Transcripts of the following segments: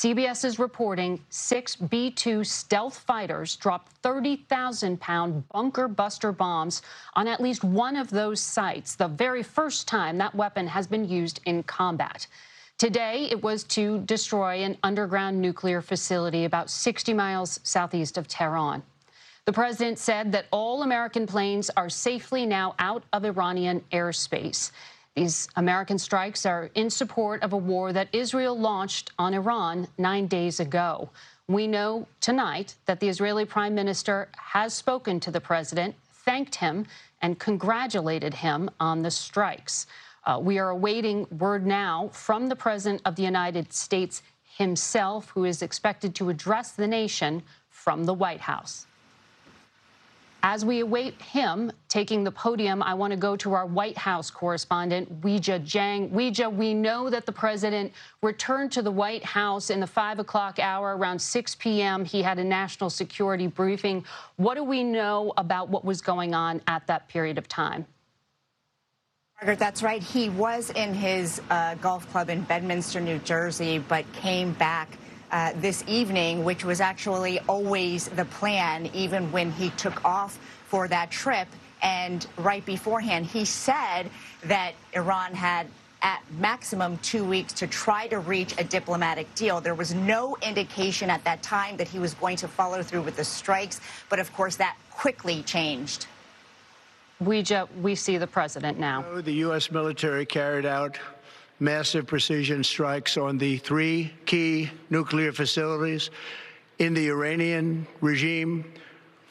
CBS is reporting 6 B-2 stealth fighters dropped 30,000-pound bunker buster bombs on at least one of those sites, the very first time that weapon has been used in combat. Today, it was to destroy an underground nuclear facility about 60 miles southeast of Tehran. The president said that all American planes are safely now out of Iranian airspace. These American strikes are in support of a war that Israel launched on Iran 9 days ago. We know tonight that the Israeli prime minister has spoken to the president, thanked him, and congratulated him on the strikes. We are awaiting word now from the president of the United States himself, who is expected to address the nation from the White House. As we await him taking the podium, I want to go to our White House correspondent, Weijia Jiang. Weijia, we know that the president returned to the White House in the 5 o'clock hour, around 6 p.m. He had a national security briefing. What do we know about what was going on at that period of time? Margaret, that's right. He was in his golf club in Bedminster, New Jersey, but came back this evening, which was actually always the plan, even when he took off for that trip. And right beforehand, he said that Iran had at maximum 2 weeks to try to reach a diplomatic deal. There was no indication at that time that he was going to follow through with the strikes. But of course, that quickly changed. We see the president now. The U.S. military carried out massive precision strikes on the 3 key nuclear facilities in the Iranian regime: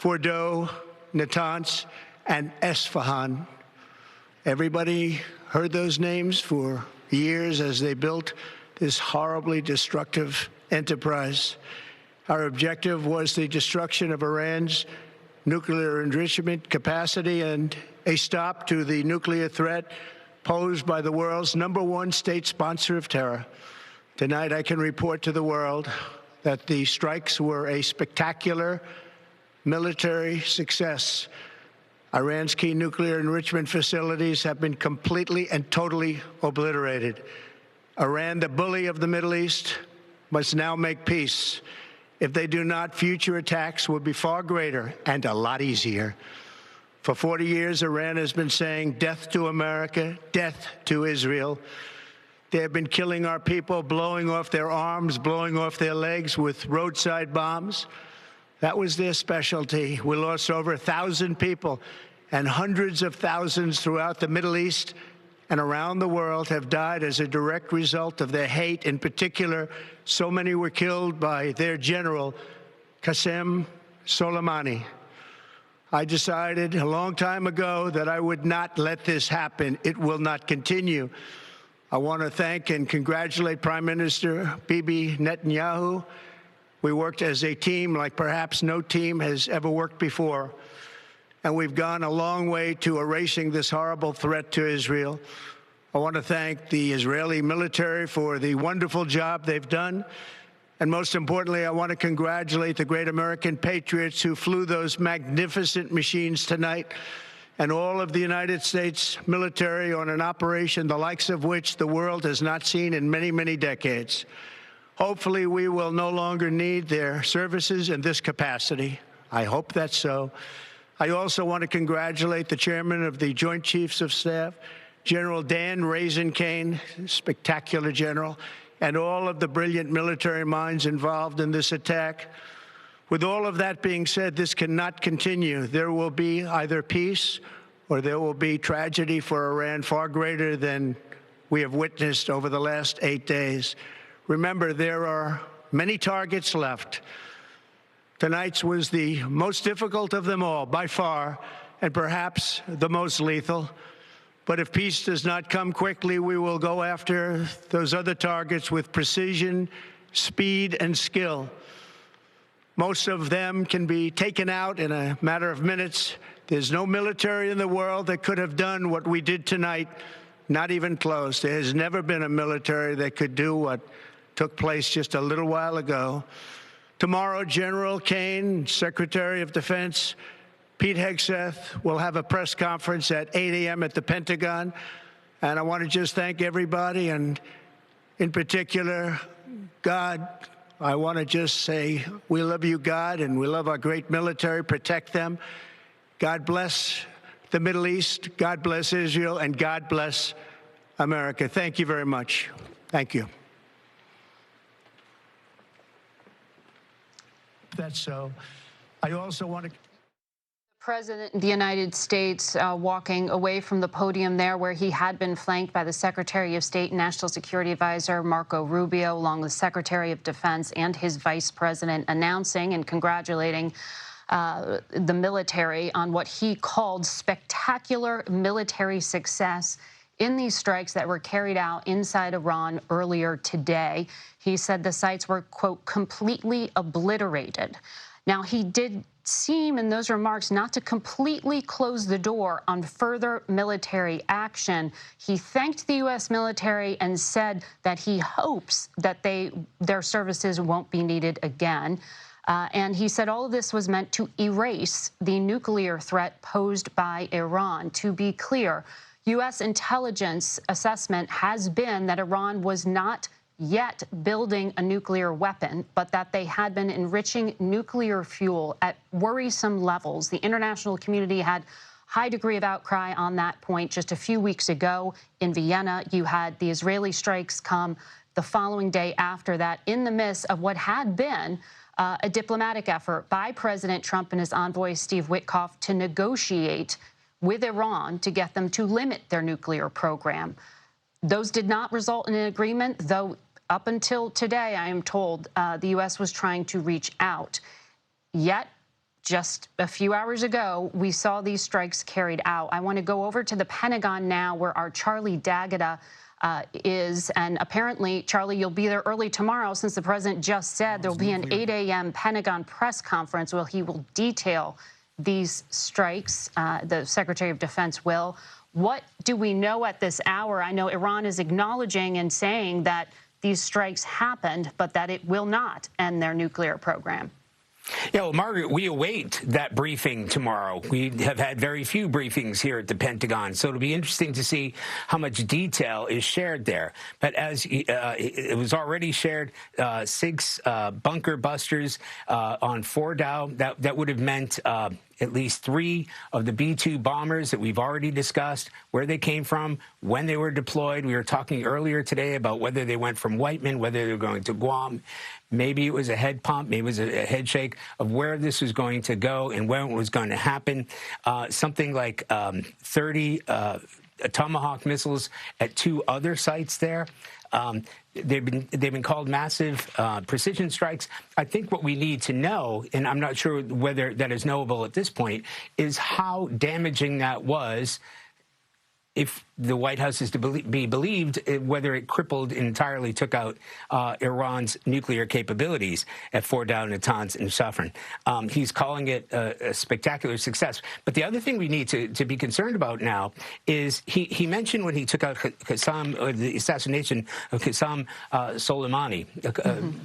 Fordow, Natanz, and Esfahan. Everybody heard those names for years as they built this horribly destructive enterprise. Our objective was the destruction of Iran's nuclear enrichment capacity and a stop to the nuclear threat posed by the world's #1 state sponsor of terror. Tonight, I can report to the world that the strikes were a spectacular military success. Iran's key nuclear enrichment facilities have been completely and totally obliterated. Iran, the bully of the Middle East, must now make peace. If they do not, future attacks will be far greater and a lot easier. For 40 years, Iran has been saying death to America, death to Israel. They have been killing our people, blowing off their arms, blowing off their legs with roadside bombs. That was their specialty. We lost over 1,000 people, and hundreds of thousands throughout the Middle East and around the world have died as a direct result of their hate. In particular, so many were killed by their general, Qasem Soleimani. I decided a long time ago that I would not let this happen. It will not continue. I want to thank and congratulate Prime Minister Bibi Netanyahu. We worked as a team like perhaps no team has ever worked before. And we've gone a long way to erasing this horrible threat to Israel. I want to thank the Israeli military for the wonderful job they've done. And most importantly, I want to congratulate the great American patriots who flew those magnificent machines tonight, and all of the United States military on an operation the likes of which the world has not seen in many, many decades. Hopefully, we will no longer need their services in this capacity. I hope that's so. I also want to congratulate the chairman of the Joint Chiefs of Staff, General Dan Raisin-Kane, spectacular general, and all of the brilliant military minds involved in this attack. With all of that being said, this cannot continue. There will be either peace or there will be tragedy for Iran far greater than we have witnessed over the last 8 days. Remember, there are many targets left. Tonight's was the most difficult of them all, by far, and perhaps the most lethal. But if peace does not come quickly, we will go after those other targets with precision, speed, and skill. Most of them can be taken out in a matter of minutes. There's no military in the world that could have done what we did tonight, not even close. There has never been a military that could do what took place just a little while ago. Tomorrow, General Kane, Secretary of Defense, Pete Hegseth will have a press conference at 8 a.m. at the Pentagon. And I want to just thank everybody, and in particular, God, I want to just say we love you, God, and we love our great military. Protect them. God bless the Middle East. God bless Israel. And God bless America. Thank you very much. Thank you. That's so. I also want to. President of the United States walking away from the podium there where he had been flanked by the Secretary of State and National Security Advisor Marco Rubio, along with Secretary of Defense and his Vice President, announcing and congratulating the military on what he called spectacular military success in these strikes that were carried out inside Iran earlier today. He said the sites were, quote, completely obliterated. Now, he did seem in those remarks not to completely close the door on further military action. He thanked the U.S. military and said that he hopes that their services won't be needed again. And he said all of this was meant to erase the nuclear threat posed by Iran. To be clear, U.S. intelligence assessment has been that Iran was not yet building a nuclear weapon, but that they had been enriching nuclear fuel at worrisome levels. The international community had high degree of outcry on that point. Just a few weeks ago in Vienna, you had the Israeli strikes come the following day after that, in the midst of what had been a diplomatic effort by President Trump and his envoy, Steve Witkoff, to negotiate with Iran to get them to limit their nuclear program. Those did not result in an agreement, though up until today, I am told, the U.S. was trying to reach out. Yet, just a few hours ago, we saw these strikes carried out. I want to go over to the Pentagon now, where our Charlie D'Agata is. And apparently, Charlie, you'll be there early tomorrow, since the president just said there will be an 8 a.m. Pentagon press conference where he will detail these strikes. The Secretary of Defense will. What do we know at this hour? I know Iran is acknowledging and saying that these strikes happened, but that it will not end their nuclear program. Yeah, well, Margaret, we await that briefing tomorrow. We have had very few briefings here at the Pentagon, so it'll be interesting to see how much detail is shared there. But as it was already shared, 6 bunker busters on Fordow, that would have meant at least 3 of the B-2 bombers that we've already discussed, where they came from, when they were deployed. We were talking earlier today about whether they went from Whiteman, whether they were going to Guam. Maybe it was a head pump, maybe it was a head shake of where this was going to go and when it was going to happen. Something like 30 Tomahawk missiles at 2 other sites there. They've been called massive precision strikes. I think what we need to know, and I'm not sure whether that is knowable at this point, is how damaging that was. If the White House is to be believed, whether it crippled and entirely took out Iran's nuclear capabilities at Fordow, Natanz, and Safran. He's calling it a spectacular success. But the other thing we need to be concerned about now is he mentioned when he took out Qassam, or the assassination of Qassam Soleimani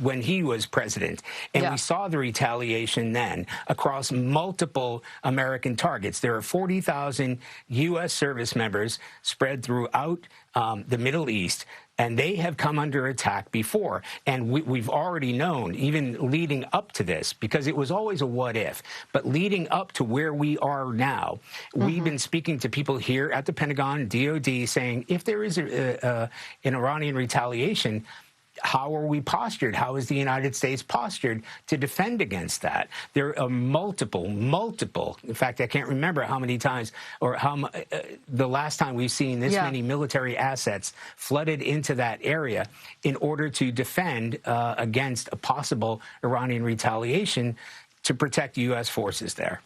when he was president. And we saw the retaliation then across multiple American targets. There are 40,000 U.S. service members spread throughout the Middle East, and they have come under attack before. And we've already known, even leading up to this, because it was always a what if, but leading up to where we are now, we've been speaking to people here at the Pentagon, DOD, saying if there is an Iranian retaliation, how are we postured? How is the United States postured to defend against that? There are multiple. In fact, I can't remember how many times or how the last time we've seen this many military assets flooded into that area in order to defend against a possible Iranian retaliation to protect U.S. forces there.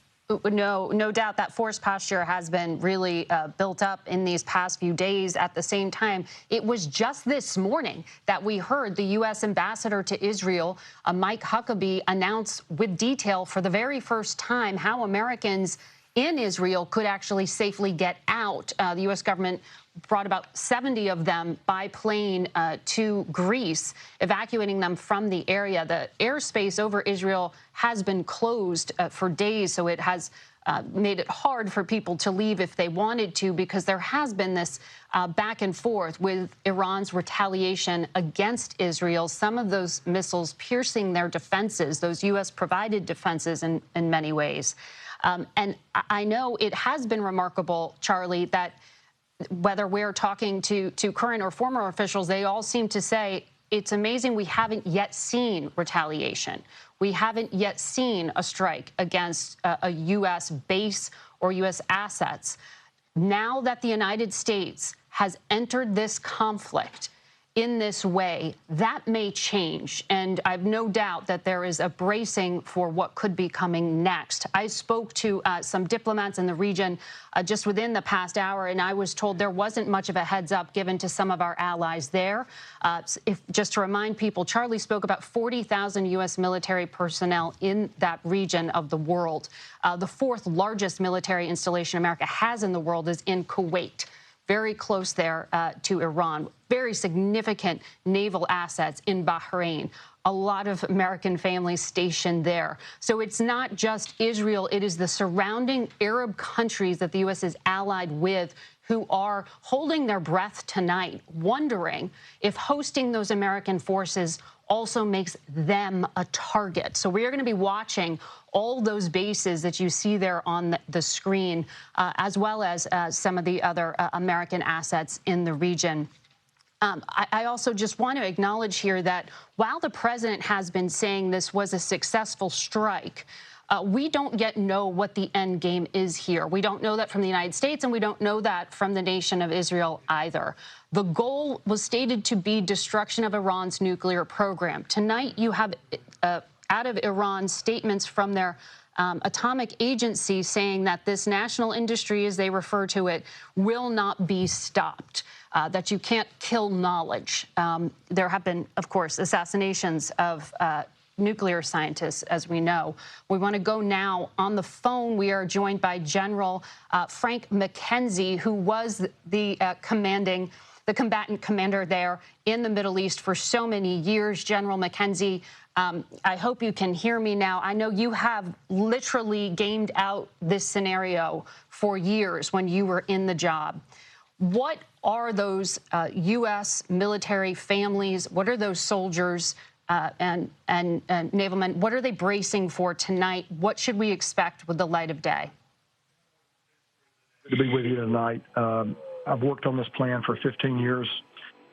No doubt that force posture has been really built up in these past few days. At the same time, it was just this morning that we heard the U.S. ambassador to Israel, Mike Huckabee, announce with detail for the very first time how Americans in Israel could actually safely get out. The U.S. government brought about 70 of them by plane to Greece, evacuating them from the area. The airspace over Israel has been closed for days, so it has made it hard for people to leave if they wanted to, because there has been this back and forth with Iran's retaliation against Israel, some of those missiles piercing their defenses, those U.S.-provided defenses in many ways. And I know it has been remarkable, Charlie, that whether we're talking to current or former officials, they all seem to say it's amazing we haven't yet seen retaliation. We haven't yet seen a strike against a U.S. base or U.S. assets. Now that the United States has entered this conflict in this way, that may change. And I have no doubt that there is a bracing for what could be coming next. I spoke to some diplomats in the region just within the past hour, and I was told there wasn't much of a heads up given to some of our allies there. Just to remind people, Charlie spoke about 40,000 U.S. military personnel in that region of the world. The fourth largest military installation America has in the world is in Kuwait, very close there to Iran. Very significant naval assets in Bahrain. A lot of American families stationed there. So it's not just Israel, it is the surrounding Arab countries that the U.S. is allied with who are holding their breath tonight, wondering if hosting those American forces also makes them a target. So we are going to be watching all those bases that you see there on the screen, as well as some of the other American assets in the region. I also just want to acknowledge here that while the president has been saying this was a successful strike, we don't yet know what the end game is here. We don't know that from the United States, and we don't know that from the nation of Israel either. The goal was stated to be destruction of Iran's nuclear program. Tonight, you have out of Iran statements from their atomic agency saying that this national industry, as they refer to it, will not be stopped, that you can't kill knowledge. There have been, of course, assassinations of nuclear scientists, as we know. We want to go now on the phone. We are joined by General Frank McKenzie, who was the combatant commander there in the Middle East for so many years. General McKenzie, I hope you can hear me now. I know you have literally gamed out this scenario for years when you were in the job. What are those U.S. military families? What are those soldiers and naval men? What are they bracing for tonight? What should we expect with the light of day? To be with you tonight. I've worked on this plan for 15 years.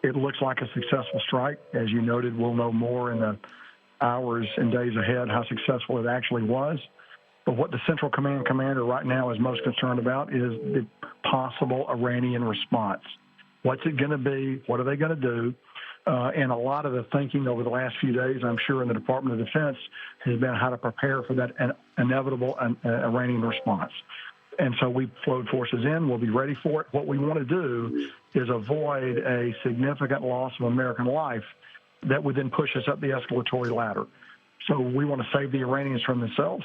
It looks like a successful strike. As you noted, we'll know more in the hours and days ahead how successful it actually was. But what the Central Command commander right now is most concerned about is the possible Iranian response. What's it going to be? What are they going to do? And a lot of the thinking over the last few days, I'm sure, in the Department of Defense has been how to prepare for that inevitable Iranian response. And so we flowed forces in. We'll be ready for it. What we want to do is avoid a significant loss of American life that would then push us up the escalatory ladder. So we want to save the Iranians from themselves.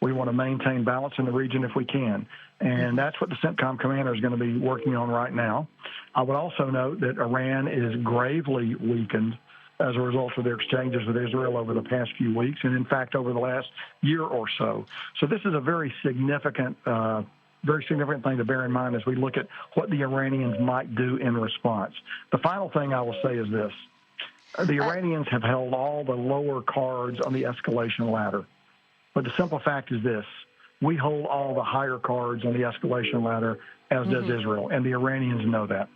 We want to maintain balance in the region if we can. And that's what the CENTCOM commander is going to be working on right now. I would also note that Iran is gravely weakened as a result of their exchanges with Israel over the past few weeks, and in fact over the last year or so. So this is a very significant thing to bear in mind as we look at what the Iranians might do in response. The final thing I will say is this. The Iranians have held all the lower cards on the escalation ladder. But the simple fact is this. We hold all the higher cards on the escalation ladder, as does Israel, and the Iranians know that.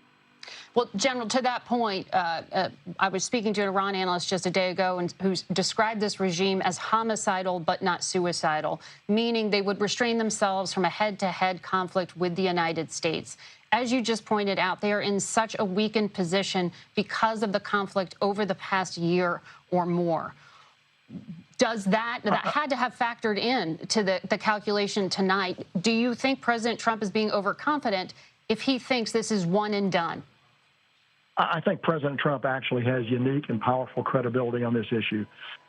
Well, General, to that point, I was speaking to an Iran analyst just a day ago who described this regime as homicidal but not suicidal, meaning they would restrain themselves from a head-to-head conflict with the United States. As you just pointed out, they are in such a weakened position because of the conflict over the past year or more. Does that had to have factored in to the calculation tonight? Do you think President Trump is being overconfident if he thinks this is one and done? I think President Trump actually has unique and powerful credibility on this issue.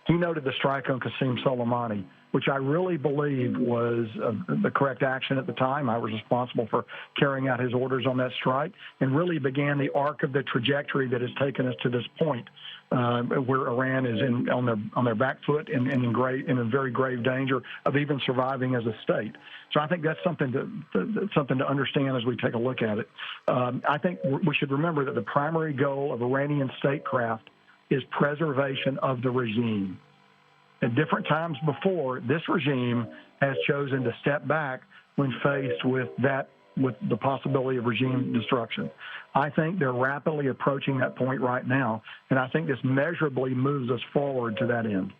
He noted the strike on Qasem Soleimani, which I really believe was the correct action at the time. I was responsible for carrying out his orders on that strike and really began the arc of the trajectory that has taken us to this point. where Iran is on their back foot and in a very grave danger of even surviving as a state. So I think that's something to understand as we take a look at it. I think we should remember that the primary goal of Iranian statecraft is preservation of the regime. At different times before, this regime has chosen to step back when faced with the possibility of regime destruction. I think they're rapidly approaching that point right now, and I think this measurably moves us forward to that end.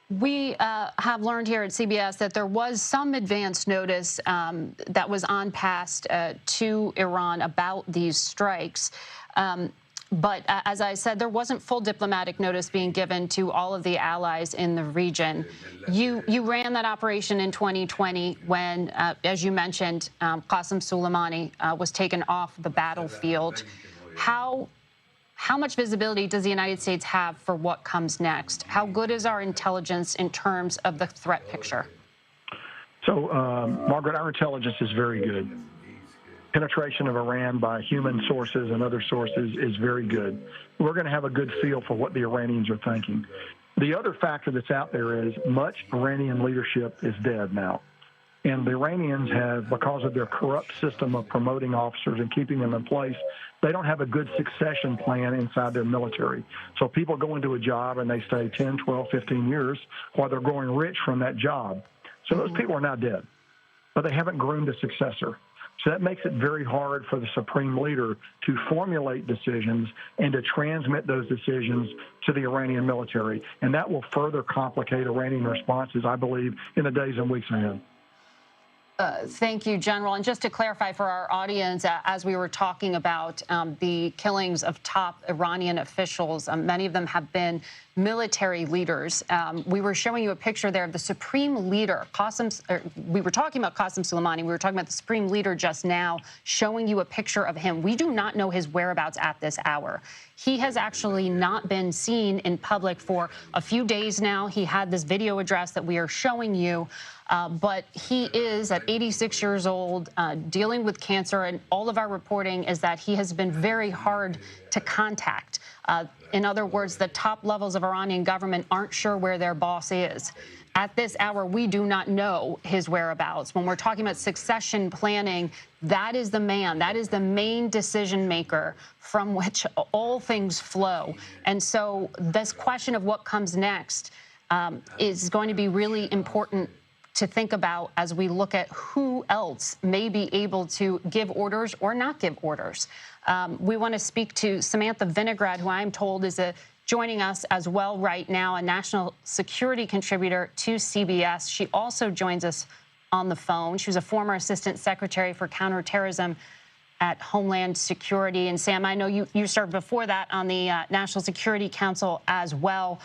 We have learned here at CBS that there was some advance notice that was on passed to Iran about these strikes. But as I said, there wasn't full diplomatic notice being given to all of the allies in the region. You ran that operation in 2020 when, as you mentioned, Qasem Soleimani was taken off the battlefield. How much visibility does the United States have for what comes next? How good is our intelligence in terms of the threat picture? So, Margaret, our intelligence is very good. Penetration of Iran by human sources and other sources is very good. We're going to have a good feel for what the Iranians are thinking. The other factor that's out there is much Iranian leadership is dead now. And the Iranians have, because of their corrupt system of promoting officers and keeping them in place, they don't have a good succession plan inside their military. So people go into a job and they stay 10, 12, 15 years while they're growing rich from that job. So those people are now dead, but they haven't groomed a successor. So that makes it very hard for the supreme leader to formulate decisions and to transmit those decisions to the Iranian military. And that will further complicate Iranian responses, I believe, in the days and weeks ahead. Thank you, General. And just to clarify for our audience, as we were talking about the killings of top Iranian officials, many of them have been military leaders. We were showing you a picture there of the supreme leader, we were talking about Qasem Soleimani. We were talking about the supreme leader just now, showing you a picture of him. We do not know his whereabouts at this hour. He has actually not been seen in public for a few days now. He had this video address that we are showing you. But he is, at 86 years old, dealing with cancer, and all of our reporting is that he has been very hard to contact. In other words, the top levels of Iranian government aren't sure where their boss is. At this hour, we do not know his whereabouts. When we're talking about succession planning, that is the man, that is the main decision maker from which all things flow. And so this question of what comes next is going to be really important to think about as we look at who else may be able to give orders or not give orders. We want to speak to Samantha Vinograd, who I'm told is joining us as well right now, a national security contributor to CBS. She also joins us on the phone. She was a former assistant secretary for counterterrorism at Homeland Security. And Sam, I know you served before that on the National Security Council as well.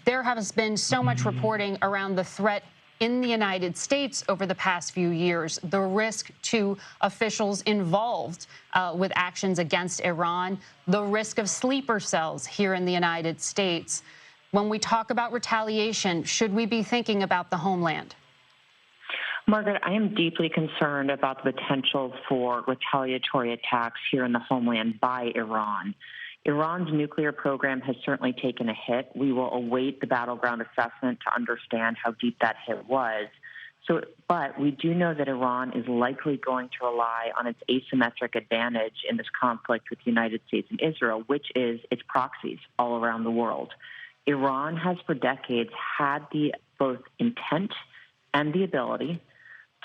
There has been so much reporting around the threat in the United States over the past few years, the risk to officials involved with actions against Iran, the risk of sleeper cells here in the United States. When we talk about retaliation, should we be thinking about the homeland? Margaret, I am deeply concerned about the potential for retaliatory attacks here in the homeland by Iran. Iran's nuclear program has certainly taken a hit. We will await the battleground assessment to understand how deep that hit was. But we do know that Iran is likely going to rely on its asymmetric advantage in this conflict with the United States and Israel, which is its proxies all around the world. Iran has for decades had the both intent and the ability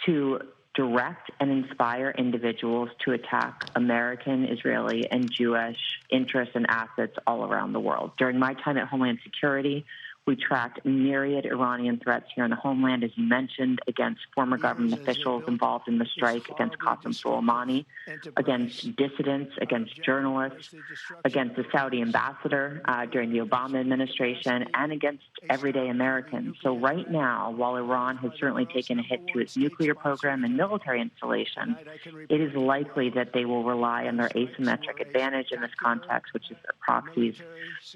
to direct and inspire individuals to attack American, Israeli, and Jewish interests and assets all around the world. During my time at Homeland Security, we tracked myriad Iranian threats here in the homeland, as you mentioned, against former government officials involved in the strike against Qasem Soleimani, against dissidents, against journalists, against the Saudi ambassador during the Obama administration, and against everyday Americans. So right now, while Iran has certainly taken a hit to its nuclear program and military installation, it is likely that they will rely on their asymmetric advantage in this context, which is their proxies,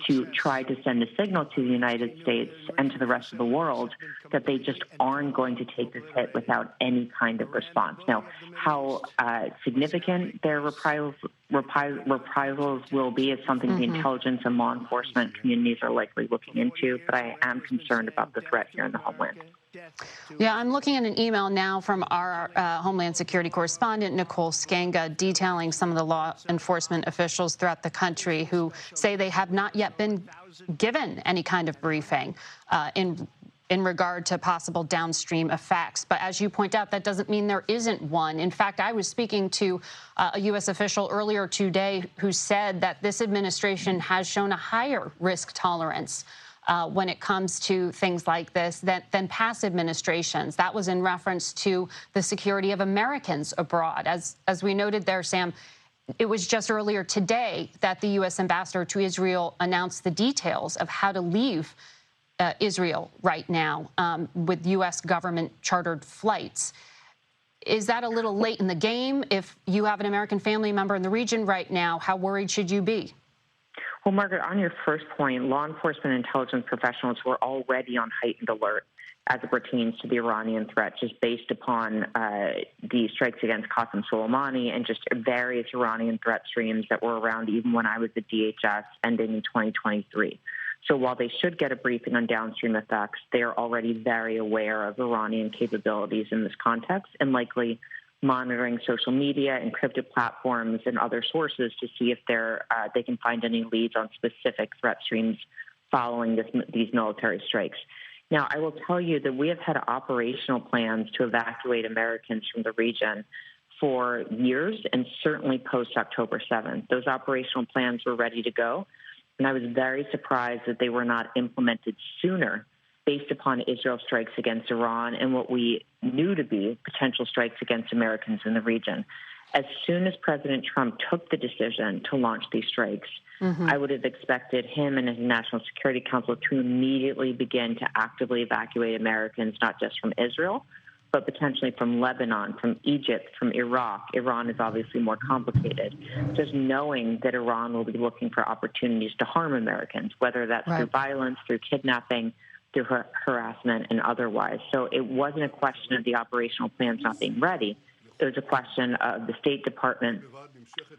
to try to send a signal to the United States and to the rest of the world that they just aren't going to take this hit without any kind of response. Now, how significant their reprisals reprisals will be is something the intelligence and law enforcement communities are likely looking into, but I am concerned about the threat here in the homeland. Yeah, I'm looking at an email now from our Homeland Security correspondent, Nicole Skanga, detailing some of the law enforcement officials throughout the country who say they have not yet been given any kind of briefing in regard to possible downstream effects. But as you point out, that doesn't mean there isn't one. In fact, I was speaking to a U.S. official earlier today who said that this administration has shown a higher risk tolerance when it comes to things like this than past administrations. That was in reference to the security of Americans abroad. As we noted there, Sam, it was just earlier today that the U.S. ambassador to Israel announced the details of how to leave Israel right now with U.S. government chartered flights. Is that a little late in the game? If you have an American family member in the region right now, how worried should you be? Well, Margaret, on your first point, law enforcement and intelligence professionals were already on heightened alert as it pertains to the Iranian threat, just based upon the strikes against Qasem Soleimani and just various Iranian threat streams that were around even when I was at DHS ending in 2023. So while they should get a briefing on downstream effects, they are already very aware of Iranian capabilities in this context and likely monitoring social media, encrypted platforms, and other sources to see if they can find any leads on specific threat streams following these military strikes. Now, I will tell you that we have had operational plans to evacuate Americans from the region for years, and certainly post-October 7th. Those operational plans were ready to go, and I was very surprised that they were not implemented sooner based upon Israel strikes against Iran and what we knew to be potential strikes against Americans in the region. As soon as President Trump took the decision to launch these strikes, I would have expected him and his National Security Council to immediately begin to actively evacuate Americans, not just from Israel, but potentially from Lebanon, from Egypt, from Iraq. Iran is obviously more complicated. Just knowing that Iran will be looking for opportunities to harm Americans, whether that's through violence, through kidnapping, through harassment, and otherwise. So it wasn't a question of the operational plans not being ready. It was a question of the State Department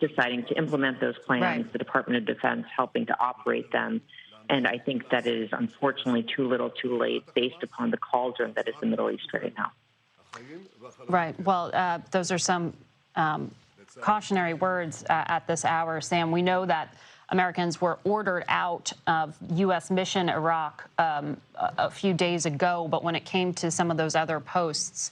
deciding to implement those plans, the Department of Defense helping to operate them. And I think that it is unfortunately too little too late based upon the cauldron that is the Middle East right now. Right. Well, those are some cautionary words at this hour, Sam. We know that Americans were ordered out of U.S. mission Iraq a few days ago, but when it came to some of those other posts,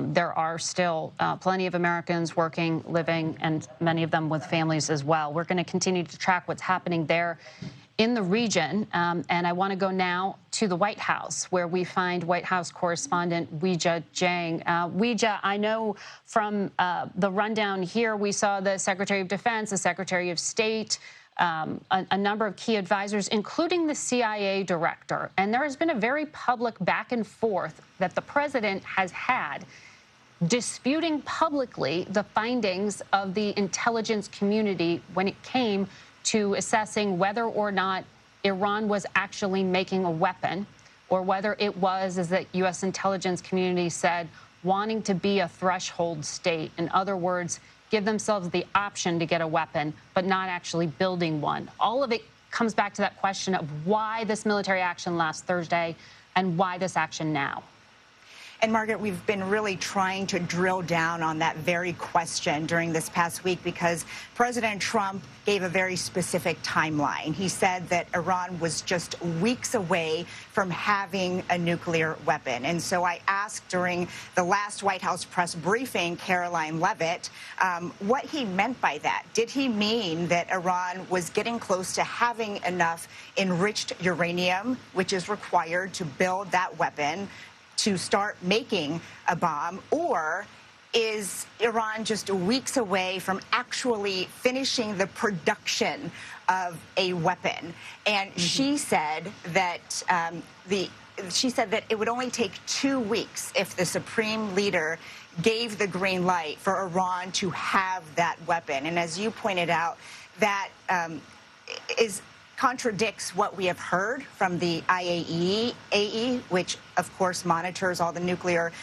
there are still plenty of Americans working, living, and many of them with families as well. We're going to continue to track what's happening there in the region, and I want to go now to the White House, where we find White House correspondent Weijia Jiang. Weijia, I know from the rundown here, we saw the Secretary of Defense, the Secretary of State, a number of key advisors, including the CIA director. And there has been a very public back and forth that the president has had disputing publicly the findings of the intelligence community when it came to assessing whether or not Iran was actually making a weapon, or whether it was, as the U.S. intelligence community said, wanting to be a threshold state. In other words, give themselves the option to get a weapon, but not actually building one. All of it comes back to that question of why this military action last Thursday and why this action now. And Margaret, we've been really trying to drill down on that very question during this past week because President Trump gave a very specific timeline. He said that Iran was just weeks away from having a nuclear weapon. And so I asked during the last White House press briefing, Caroline Leavitt, what he meant by that. Did he mean that Iran was getting close to having enough enriched uranium, which is required to build that weapon, to start making a bomb, or is Iran just weeks away from actually finishing the production of a weapon? And she said that it would only take 2 weeks if the supreme leader gave the green light for Iran to have that weapon. And as you pointed out, that contradicts what we have heard from the IAEA, which of course monitors all the nuclear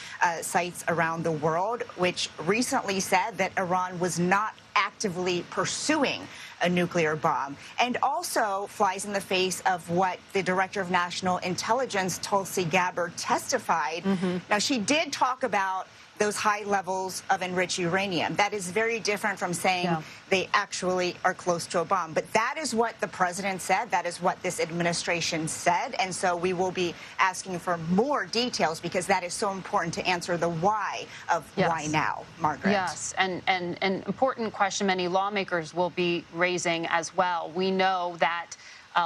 sites around the world, which recently said that Iran was not actively pursuing a nuclear bomb, and also flies in the face of what the Director of National Intelligence, Tulsi Gabbard, testified. Now, she did talk about those high levels of enriched uranium. That is very different from saying they actually are close to a bomb. But that is what the president said. That is what this administration said. And so we will be asking for more details, because that is so important to answer the why of why now, Margaret. Yes, and an important question many lawmakers will be raising as well. We know that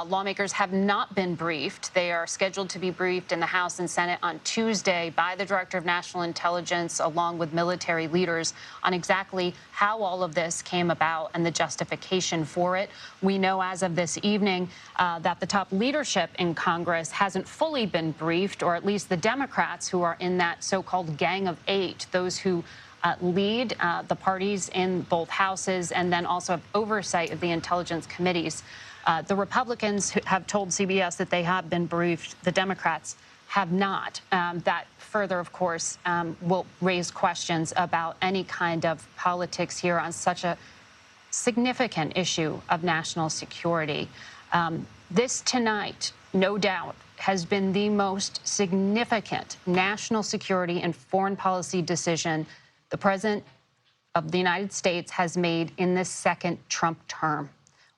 lawmakers have not been briefed. They are scheduled to be briefed in the House and Senate on Tuesday by the Director of National Intelligence, along with military leaders, on exactly how all of this came about and the justification for it. We know as of this evening that the top leadership in Congress hasn't fully been briefed, or at least the Democrats who are in that so-called Gang of Eight, those who lead the parties in both houses and then also have oversight of the intelligence committees. The Republicans have told CBS that they have been briefed. The Democrats have not. That further, of course, will raise questions about any kind of politics here on such a significant issue of national security. This tonight, no doubt, has been the most significant national security and foreign policy decision the President of the United States has made in this second Trump term.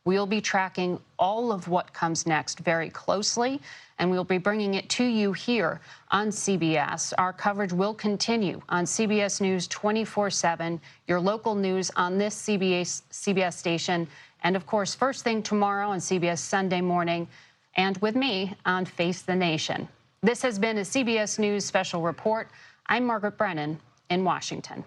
We'll be tracking all of what comes next very closely, and we'll be bringing it to you here on CBS. Our coverage will continue on CBS News 24/7, your local news on this CBS station, and, of course, first thing tomorrow on CBS Sunday Morning, and with me on Face the Nation. This has been a CBS News Special Report. I'm Margaret Brennan in Washington.